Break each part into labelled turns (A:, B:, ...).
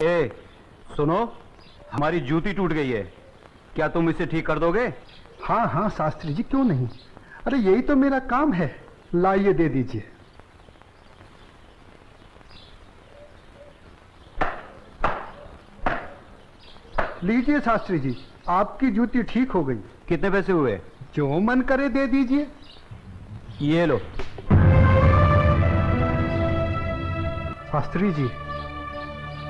A: ए, सुनो, हमारी जूती टूट गई है, क्या तुम इसे ठीक कर दोगे?
B: हाँ हाँ शास्त्री जी, क्यों नहीं। अरे यही तो मेरा काम है। लाइए, दे दीजिए। लीजिए शास्त्री जी, आपकी जूती ठीक हो गई।
A: कितने पैसे हुए?
B: जो मन करे दे दीजिए।
A: ये लो।
B: शास्त्री जी,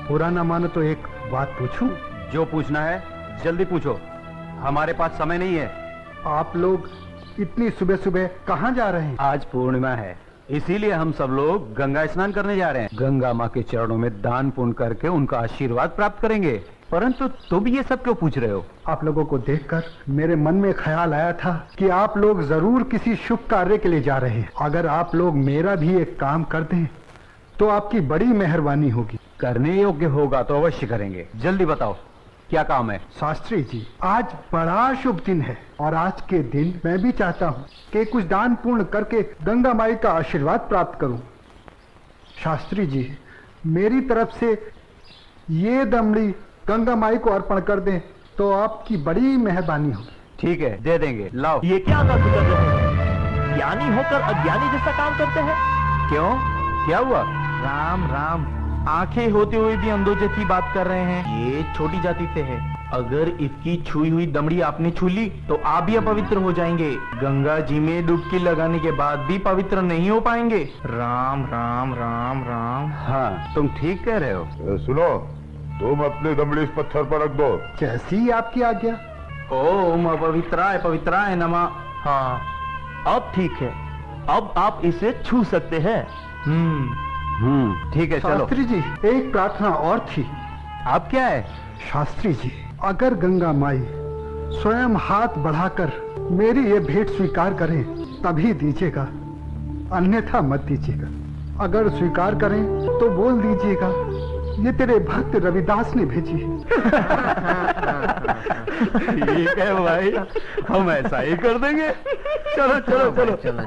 B: बुरा ना मानो तो एक बात पूछूं?
A: जो पूछना है जल्दी पूछो, हमारे पास समय नहीं है।
B: आप लोग इतनी सुबह सुबह कहाँ जा रहे हैं?
A: आज पूर्णिमा है, इसीलिए हम सब लोग गंगा स्नान करने जा रहे हैं। गंगा माँ के चरणों में दान पुण्य करके उनका आशीर्वाद प्राप्त करेंगे। परंतु तुम ये सब क्यों पूछ रहे हो?
B: आप लोगों को देखकर मेरे मन में ख्याल आया था कि आप लोग जरूर किसी शुभ कार्य के लिए जा रहे हैं। अगर आप लोग मेरा भी एक काम कर दें तो आपकी बड़ी मेहरबानी होगी।
A: करने योग्य होगा तो अवश्य करेंगे। जल्दी बताओ क्या काम है?
B: शास्त्री जी, आज बड़ा शुभ दिन है और आज के दिन मैं भी चाहता हूँ कि कुछ दान पूर्ण करके गंगा माई का आशीर्वाद प्राप्त करूं। शास्त्री जी, मेरी तरफ से ये दमड़ी गंगा माई को अर्पण कर दें तो आपकी बड़ी मेहरबानी होगी।
A: ठीक है, दे देंगे। लाओ।
C: ये क्या कर रहे हैं? ज्ञानी होकर अज्ञानी जैसा काम करते हैं।
A: क्यों, क्या हुआ?
C: राम राम, आंखें होते हुए भी अंधों जैसी बात कर रहे हैं। ये छोटी जाति से है, अगर इसकी छुई हुई दमड़ी आपने छू ली तो आप भी अपवित्र हो जाएंगे। गंगा जी में डुबकी लगाने के बाद भी पवित्र नहीं हो पाएंगे। राम राम राम राम।
A: हाँ, तुम ठीक कह रहे हो।
D: सुनो, तुम अपनी दमड़ी इस पत्थर पर रख दो।
B: जैसी आपकी आज्ञा।
C: ओम अपवित्राय पवित्राय नमः। हाँ, अब ठीक है, अब आप इसे छू सकते हैं।
A: ठीक है, चलो।
B: शास्त्री जी, एक प्रार्थना और थी।
A: अब क्या है?
B: शास्त्री जी, अगर गंगा माई स्वयं हाथ बढ़ाकर मेरी ये भेंट स्वीकार करें तभी दीजिएगा, अन्यथा मत दीजिएगा। अगर स्वीकार करें तो बोल दीजिएगा ये तेरे भक्त रविदास ने भेजी है।
A: ठीक है भाई, हम ऐसा ही कर देंगे। चलो चलो चलो, चलो।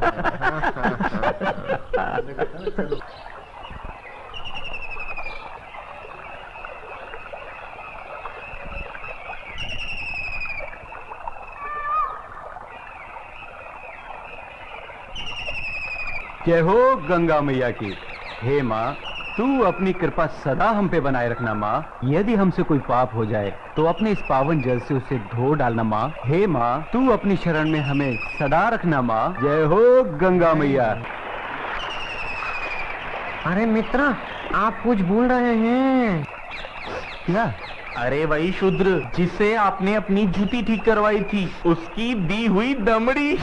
A: जय हो गंगा मैया की। हे माँ, तू अपनी कृपा सदा हम पे बनाए रखना माँ। यदि हमसे कोई पाप हो जाए तो अपने इस पावन जल से उसे धो डालना माँ। हे माँ, तू अपनी शरण में हमें सदा रखना माँ। जय हो गंगा मैया।
E: अरे मित्र, आप कुछ भूल रहे हैं।
A: क्या?
C: अरे वही शूद्र जिसे आपने अपनी जूती ठीक करवाई थी, उसकी दी हुई दमड़ी।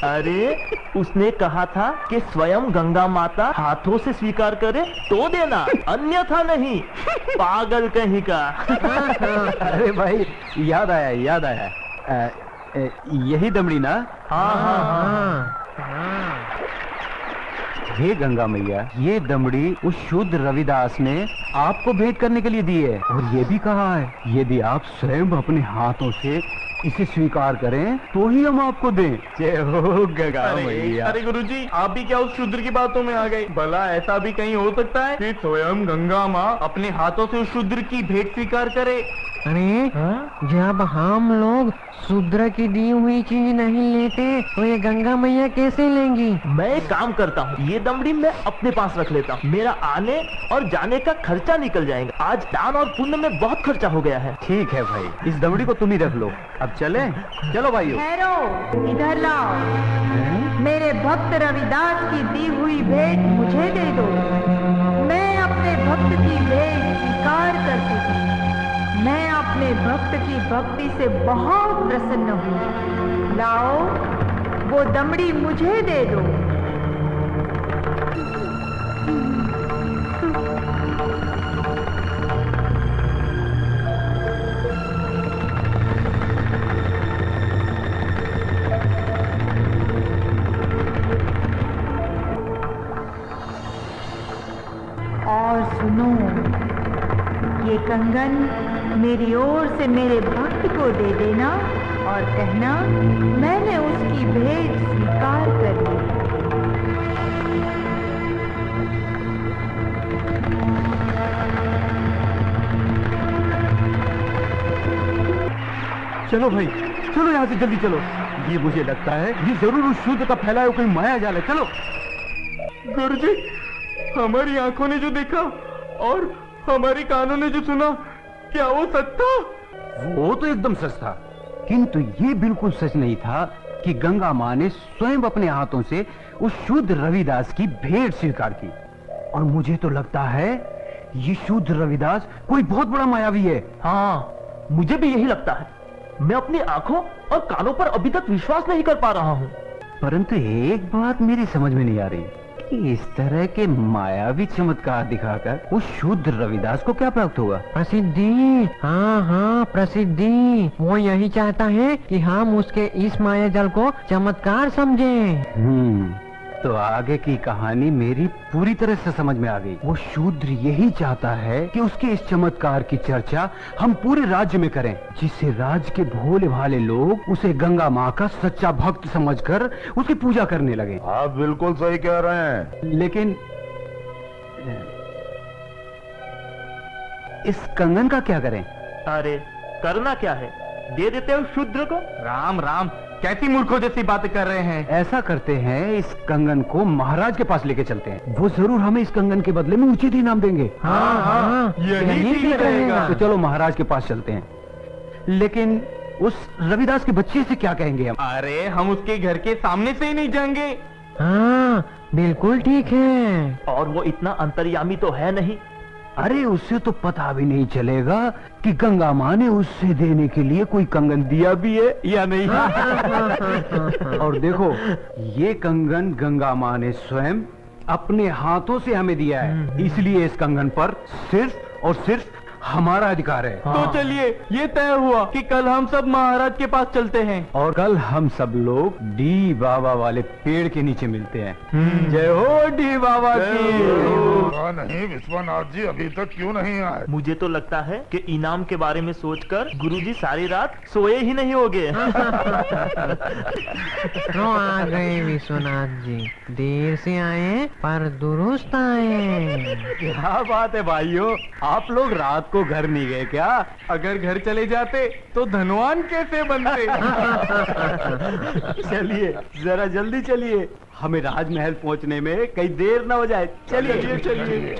C: अरे उसने कहा था कि स्वयं गंगा माता हाथों से स्वीकार करे तो देना, अन्यथा नहीं। पागल कहीं का।
A: अरे भाई, याद आया याद आया। यही दमड़ी ना?
C: हाँ हाँ हाँ।
A: हे गंगा मैया, ये दमड़ी उस शुद्ध रविदास ने आपको भेंट करने के लिए दी है और ये भी कहा है यदि आप स्वयं अपने हाथों से इसे स्वीकार करें तो ही हम आपको दें। जय हो गंगा मैया।
C: अरे गुरुजी, आप भी क्या उस शूद्र की बातों में आ गए? भला ऐसा भी कहीं हो सकता है कि स्वयं गंगा माँ अपने हाथों से उस शूद्र की भेंट स्वीकार करे?
E: अरे जब हम लोग शूद्र की दी हुई चीज नहीं लेते तो ये गंगा मैया कैसे लेंगी?
C: मैं एक काम करता हूँ, ये दमड़ी मैं अपने पास रख लेता हूँ। मेरा आने और जाने का खर्चा निकल जाएगा। आज दान और पुण्य में बहुत खर्चा हो गया है।
A: ठीक है भाई, इस दमड़ी को तुम ही रख लो। अब चलें? चलो भाइयों।
F: ठहरो, इधर लाओ। मेरे भक्त रविदास की दी हुई भेंट मुझे दे दो। मैं अपने भक्त की भेंट स्वीकार करती हूँ। मैं अपने भक्त की भक्ति से बहुत प्रसन्न हूँ। लाओ, वो दमड़ी मुझे दे दो। और सुनो, ये कंगन मेरी ओर से मेरे भक्त को दे देना और कहना मैंने उसकी भेंट स्वीकार कर ली।
A: चलो भाई, चलो यहाँ से जल्दी चलो। ये मुझे लगता है ये जरूर उस शूद्र का फैलाया हुआ कोई माया जाल है। चलो।
C: गुरुजी, हमारी आंखों ने जो देखा और हमारे कानों ने जो सुना, क्या वो सच था?
A: वो तो एकदम सच था, किंतु ये बिल्कुल सच नहीं था कि गंगा माँ ने स्वयं अपने हाथों से उस शूद्र रविदास की भेंट स्वीकार की। और मुझे तो लगता है ये शूद्र रविदास कोई बहुत बड़ा मायावी है।
C: हाँ, मुझे भी यही लगता है। मैं अपनी आंखों और कानों पर अभी तक विश्वास नहीं कर पा रहा हूँ।
A: परंतु एक बात मेरी समझ में नहीं आ रही कि इस तरह के मायावी चमत्कार दिखाकर उस शूद्र रविदास को क्या प्राप्त होगा?
E: प्रसिद्धि। हाँ हाँ, प्रसिद्धि। वो यही चाहता है कि हम उसके इस माया जल को चमत्कार समझें।
A: तो आगे की कहानी मेरी पूरी तरह से समझ में आ गई। वो शूद्र यही चाहता है कि उसके इस चमत्कार की चर्चा हम पूरे राज्य में करें, जिससे राज्य के भोले भाले लोग उसे गंगा माँ का सच्चा भक्त समझकर उसकी पूजा करने लगे।
D: आप बिल्कुल सही कह रहे हैं।
A: लेकिन इस कंगन का क्या करें?
C: अरे करना क्या है, दे देते हो शूद्र को। राम राम, कैसी मूर्खों जैसी बातें कर रहे हैं।
A: ऐसा करते हैं, इस कंगन को महाराज के पास लेके चलते हैं। वो जरूर हमें इस कंगन के बदले में उचित इनाम देंगे।
E: हाँ,
C: यही ठीक रहेगा।
A: तो चलो महाराज के पास चलते हैं। लेकिन उस रविदास के बच्चे से क्या कहेंगे हम?
C: अरे हम उसके घर के सामने से ही नहीं जाएंगे।
E: हाँ, बिल्कुल ठीक है।
C: और वो इतना अंतर्यामी तो है नहीं।
A: अरे उससे तो पता भी नहीं चलेगा कि गंगा माँ ने उससे देने के लिए कोई कंगन दिया भी है या नहीं। और देखो, ये कंगन गंगा माँ ने स्वयं अपने हाथों से हमें दिया है, इसलिए इस कंगन पर सिर्फ और सिर्फ हमारा अधिकार है।
C: तो चलिए, ये तय हुआ कि कल हम सब महाराज के पास चलते हैं।
A: और कल हम सब लोग डी बाबा वाले पेड़ के नीचे मिलते हैं। जय हो डी बाबा की।
D: पता नहीं विश्वनाथ जी अभी तक क्यों नहीं आए।
C: मुझे तो लगता है कि इनाम के बारे में सोचकर गुरुजी सारी रात सोए ही नहीं होंगे।
E: तो आ गए विश्वनाथ जी, देर से आए पर दुरुस्त आए।
A: क्या बात है भाइयों, आप लोग रात को घर नहीं गए क्या?
C: अगर घर चले जाते तो धनवान कैसे बनते।
A: चलिए जरा जल्दी चलिए, हमें राजमहल पहुंचने में कहीं देर न हो जाए। चलिए चलिए।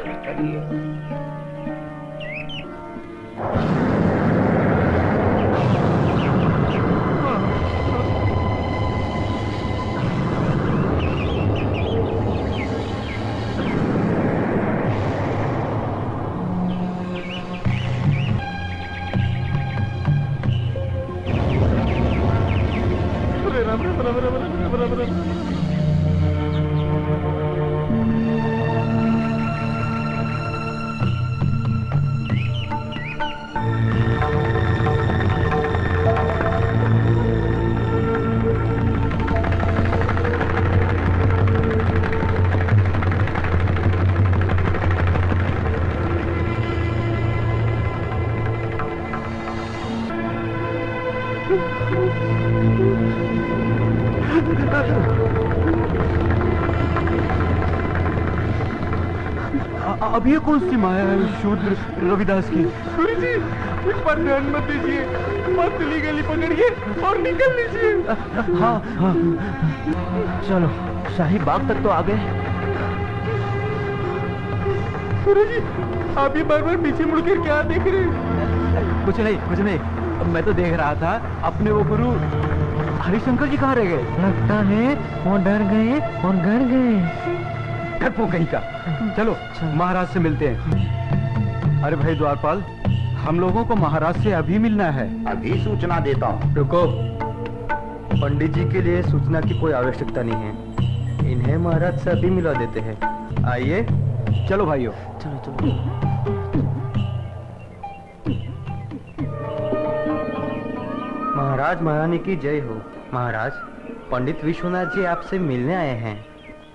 A: अब ये कौन सी माया है शूद्र रविदास की?
C: गुरुजी, इस पर ध्यान मत दीजिए, पतली गली पकड़िए और निकल लीजिए।
A: हाँ हाँ,
C: चलो, शाही बाग तक तो आ गए। गुरुजी, आप ये बार बार पीछे मुड़कर क्या देख रहे हैं?
A: कुछ नहीं, मैं तो देख रहा था अपने वो गुरु हरिशंकर जी कहाँ रह गए।
E: लगता है वो डर गए और घर गए।
A: डरपोक कहीं का। चलो महाराज से मिलते हैं। अरे भाई द्वारपाल, हम लोगों को महाराज से अभी मिलना है।
D: अभी सूचना देता हूँ।
A: रुको, पंडित जी के लिए सूचना की कोई आवश्यकता नहीं है, इन्हें महाराज से अभी मिला देते हैं। आइए, चलो भाइयों।
C: चलो।
A: महाराज महारानी की जय हो। महाराज, पंडित विश्वनाथ जी आपसे मिलने आए हैं।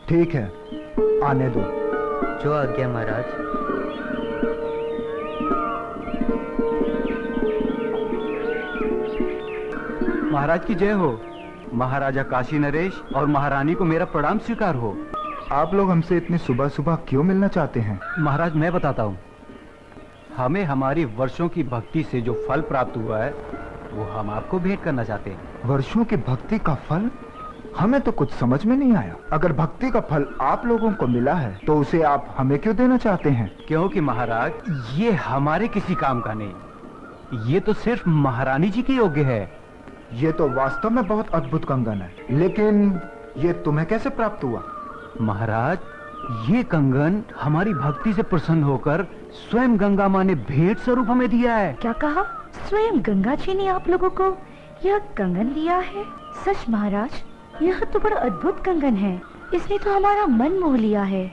B: ठीक है, आने दो।
A: जो आज्ञा महाराज। महाराज की जय हो। महाराजा काशी नरेश और महारानी को मेरा प्रणाम स्वीकार हो।
B: आप लोग हमसे इतनी सुबह सुबह क्यों मिलना चाहते हैं?
A: महाराज मैं बताता हूँ, हमें हमारी वर्षों की भक्ति से जो फल प्राप्त हुआ है वो हम आपको भेंट करना चाहते हैं।
G: वर्षों की भक्ति का फल? हमें तो कुछ समझ में नहीं आया। अगर भक्ति का फल आप लोगों को मिला है तो उसे आप हमें क्यों देना चाहते हैं?
A: क्योंकि महाराज ये हमारे किसी काम का नहीं, ये तो सिर्फ महारानी जी के योग्य है।
G: ये तो वास्तव में बहुत अद्भुत कंगन है, लेकिन ये तुम्हें कैसे प्राप्त हुआ?
A: महाराज ये कंगन हमारी भक्ति से प्रसन्न होकर स्वयं गंगा माँ ने भेंट स्वरूप हमें दिया है।
H: क्या कहा? स्वयं गंगा जी ने आप लोगों को यह कंगन दिया है? सच महाराज, यह तो बड़ा अद्भुत कंगन है। इसने तो हमारा मन मोह लिया है।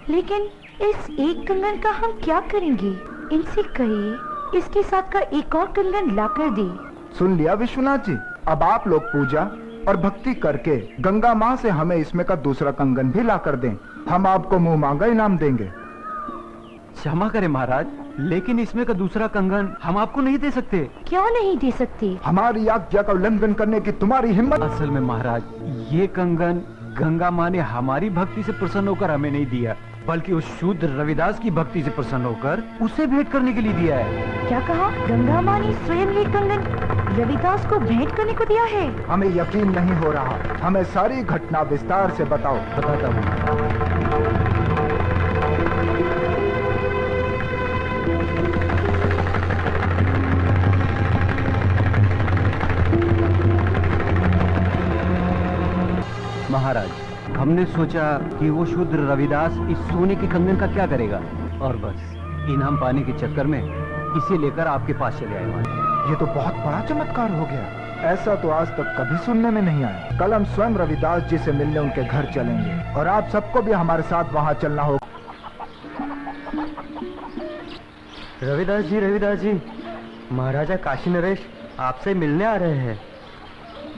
H: लेकिन इस एक कंगन का हम क्या करेंगे? इनसे कहिए इसके साथ का एक और कंगन लाकर दे।
G: सुन लिया विश्वनाथ जी, अब आप लोग पूजा और भक्ति करके गंगा माँ से हमें इसमें का दूसरा कंगन भी लाकर दें। हम आपको मुंह मांगा इनाम देंगे।
A: क्षमा करें महाराज, लेकिन इसमें का दूसरा कंगन हम आपको नहीं दे सकते।
H: क्यों नहीं दे सकते?
G: हमारी आज्ञा का उल्लंघन करने की तुम्हारी हिम्मत?
A: असल में महाराज ये कंगन गंगा माँ ने हमारी भक्ति से प्रसन्न होकर हमें नहीं दिया, बल्कि उस शूद्र रविदास की भक्ति से प्रसन्न होकर उसे भेंट करने के लिए दिया है।
H: क्या कहा? गंगा माँ ने स्वयं ये कंगन रविदास को भेंट करने को दिया है?
G: हमें यकीन नहीं हो रहा। हमें सारी घटना विस्तार से बताओ।
A: बताता हूँ। महाराज हमने सोचा कि वो शूद्र रविदास इस सोने के कंगन का क्या करेगा, और बस इनाम पाने के चक्कर में इसे लेकर आपके पास चले आए महाराज।
G: ये तो बहुत बड़ा चमत्कार हो गया। ऐसा तो आज तक कभी सुनने में नहीं आया। कल हम स्वयं रविदास जी से मिलने उनके घर चलेंगे और आप सबको भी हमारे साथ वहाँ चलना होगा।
E: रविदास जी, महाराजा काशी नरेश आपसे मिलने आ रहे हैं।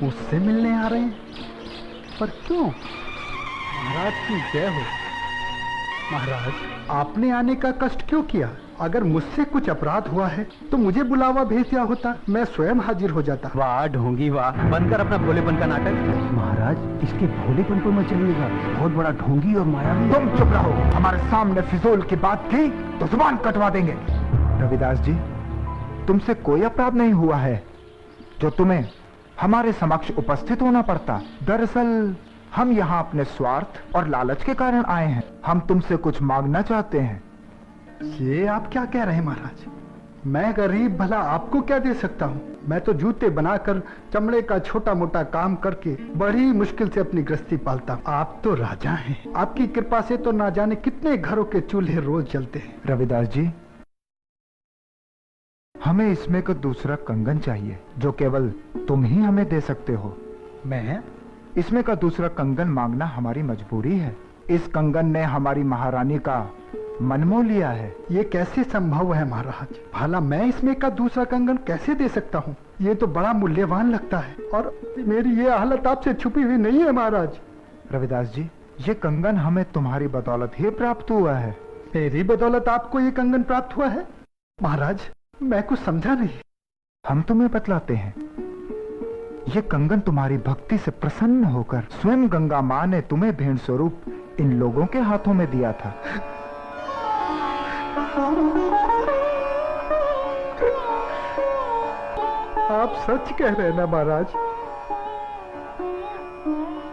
B: मुझसे मिलने आ रहे हैं? पर क्यों? महाराज की जय हो। महाराज आपने आने का कष्ट क्यों किया? अगर मुझसे कुछ अपराध हुआ है तो मुझे बुलावा भेज दिया होता, मैं स्वयं हाजिर हो जाता।
A: वाह ढोंगी वाह, बंद कर अपना भोलेपन का नाटक। महाराज इसके भोलेपन को मत चलिएगा, बहुत बड़ा ढोंगी और मायावी।
G: तुम चुप रहो। हमारे सामने फिजूल की बात की तो जुबान कटवा देंगे। रविदास जी, तुमसे कोई अपराध नहीं हुआ है जो तुम्हें हमारे समक्ष उपस्थित होना पड़ता। दरअसल हम यहाँ अपने स्वार्थ और लालच के कारण आए हैं। हम तुमसे कुछ मांगना चाहते हैं।
B: ये आप क्या कह रहे हैं महाराज? मैं गरीब भला आपको क्या दे सकता हूँ? मैं तो जूते बनाकर चमड़े का छोटा मोटा काम करके बड़ी मुश्किल से अपनी गृहस्थी पालता हूँ। आप तो राजा हैं, आपकी कृपा से तो ना जाने कितने घरों के चूल्हे रोज जलते हैं।
G: रविदास जी, हमें इसमें का दूसरा कंगन चाहिए जो केवल तुम ही हमें दे सकते हो।
B: मैं?
G: इसमें का दूसरा कंगन मांगना हमारी मजबूरी है। इस कंगन ने हमारी महारानी का मन मोह लिया है।
B: ये कैसे संभव है महाराज? भला मैं इसमें का दूसरा कंगन कैसे दे सकता हूँ? ये तो बड़ा मूल्यवान लगता है और मेरी ये हालत आपसे छुपी हुई नहीं है महाराज।
G: रविदास जी, ये कंगन हमें तुम्हारी बदौलत ही प्राप्त हुआ है।
B: मेरी बदौलत आपको ये कंगन प्राप्त हुआ है? महाराज मैं कुछ समझा नहीं।
G: हम तुम्हें बतलाते हैं। ये कंगन तुम्हारी भक्ति से प्रसन्न होकर स्वयं गंगा माँ ने तुम्हें भेंट स्वरूप इन लोगों के हाथों में दिया था।
B: आप सच कह रहे हैं ना महाराज?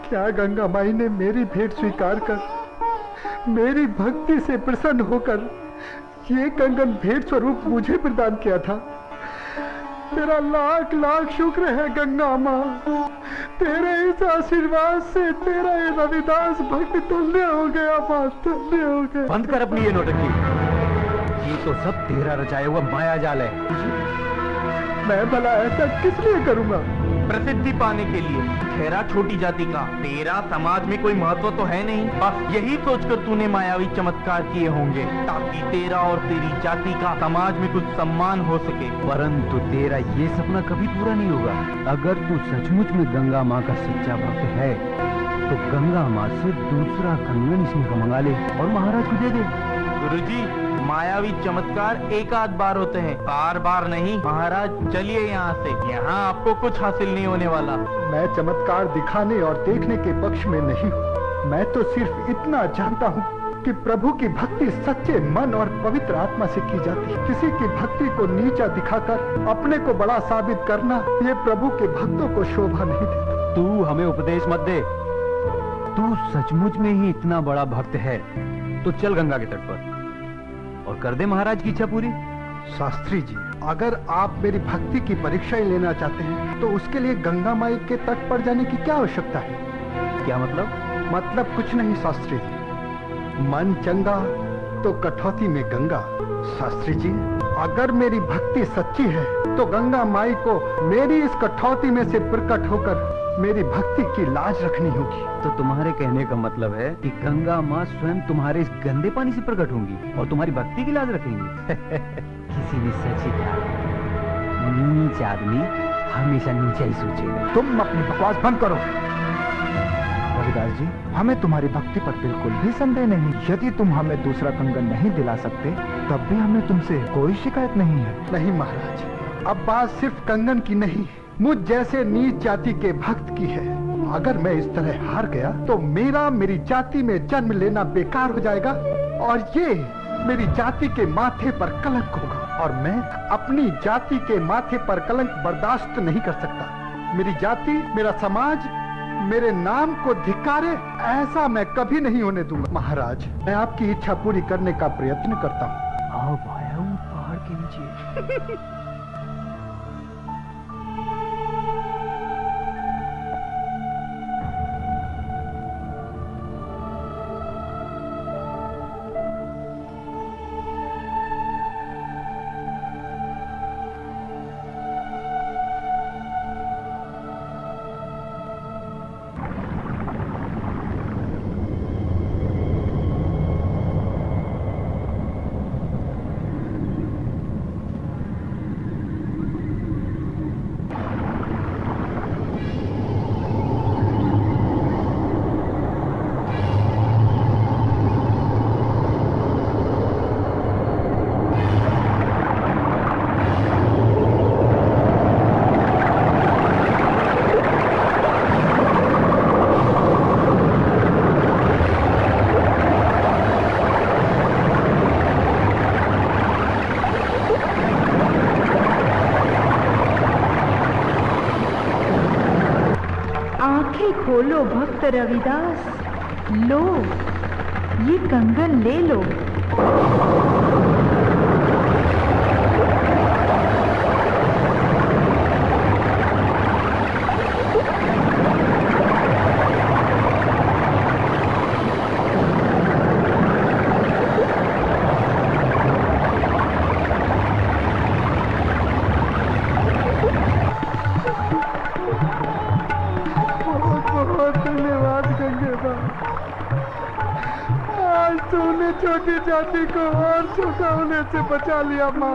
B: क्या गंगा माई ने मेरी भेंट स्वीकार कर मेरी भक्ति से प्रसन्न होकर ये कंगन भेंट स्वरूप मुझे प्रदान किया था? तेरा लाख लाख शुक्र है गंगा माँ। तेरे इस आशीर्वाद से तेरा ये रविदास भक्त धन्य हो गया माँ, धन्य हो गया।
A: बंद कर अपनी ये नौटंकी। ये तो सब तेरा रचाया हुआ माया जाल है।
B: मैं भला ऐसा किस लिए करूँगा?
C: प्रसिद्धि पाने के लिए। ठहरा छोटी जाति का, तेरा समाज में कोई महत्व तो है नहीं। बस यही सोचकर तूने मायावी चमत्कार किए होंगे ताकि तेरा और तेरी जाति का समाज में कुछ सम्मान हो सके।
A: परंतु तेरा ये सपना कभी पूरा नहीं होगा। अगर तू सचमुच में गंगा माँ का सच्चा भक्त है तो गंगा माँ से दूसरा कंगन इसमें मंगा ले और महाराज को दे दे।
C: गुरुजी, मायावी चमत्कार एक आध बार होते हैं, बार बार नहीं। महाराज चलिए यहाँ से, यहाँ आपको कुछ हासिल नहीं होने वाला।
B: मैं चमत्कार दिखाने और देखने के पक्ष में नहीं हूँ। मैं तो सिर्फ इतना जानता हूँ कि प्रभु की भक्ति सच्चे मन और पवित्र आत्मा से की जाती है। किसी की भक्ति को नीचा दिखाकर अपने को बड़ा साबित करना, ये प्रभु के भक्तों को शोभा नहीं देता।
A: तू हमें उपदेश मत दे। तू सचमुच में ही इतना बड़ा भक्त है तो चल गंगा के तट पर और कर दे महाराज की इच्छा पूरी।
B: शास्त्री जी, अगर आप मेरी भक्ति की परीक्षा ही लेना चाहते हैं तो उसके लिए गंगा माई के तट पर जाने की क्या आवश्यकता है?
A: क्या मतलब?
B: मतलब कुछ नहीं शास्त्री जी, मन चंगा तो कठौती में गंगा। शास्त्री जी, अगर मेरी भक्ति सच्ची है तो गंगा माई को मेरी इस कठौती में से प्रकट होकर मेरी भक्ति की लाज रखनी होगी।
A: तो तुम्हारे कहने का मतलब है कि गंगा माँ स्वयं तुम्हारे इस गंदे पानी से प्रकट होंगी और तुम्हारी भक्ति की लाज रखेंगी। किसी भी सच्ची नीच आदमी हमेशा नीचा ही सोचेगा।
G: तुम अपनी बकवास बंद करो। रविदास जी, हमें तुम्हारी भक्ति पर बिल्कुल भी संदेह नहीं। यदि तुम हमें दूसरा कंगन नहीं दिला सकते तब भी हमें तुमसे कोई शिकायत नहीं है।
B: नहीं महाराज, अब बात सिर्फ कंगन की नहीं, मुझ जैसे नीच जाति के भक्त की है। अगर मैं इस तरह हार गया तो मेरी जाति में जन्म लेना बेकार हो जाएगा और ये मेरी जाति के माथे पर कलंक होगा और मैं अपनी जाति के माथे पर कलंक बर्दाश्त नहीं कर सकता। मेरी जाति, मेरा समाज मेरे नाम को धिक्कारे, ऐसा मैं कभी नहीं होने दूंगा। महाराज, मैं आपकी इच्छा पूरी करने का प्रयत्न करता हूँ।
A: आओ भाया, पहाड़ के नीचे।
F: खोलो भक्त रविदास, लो ये कंगन ले लो।
B: छोटी जाति को और छोटा होने से बचा लिया माँ।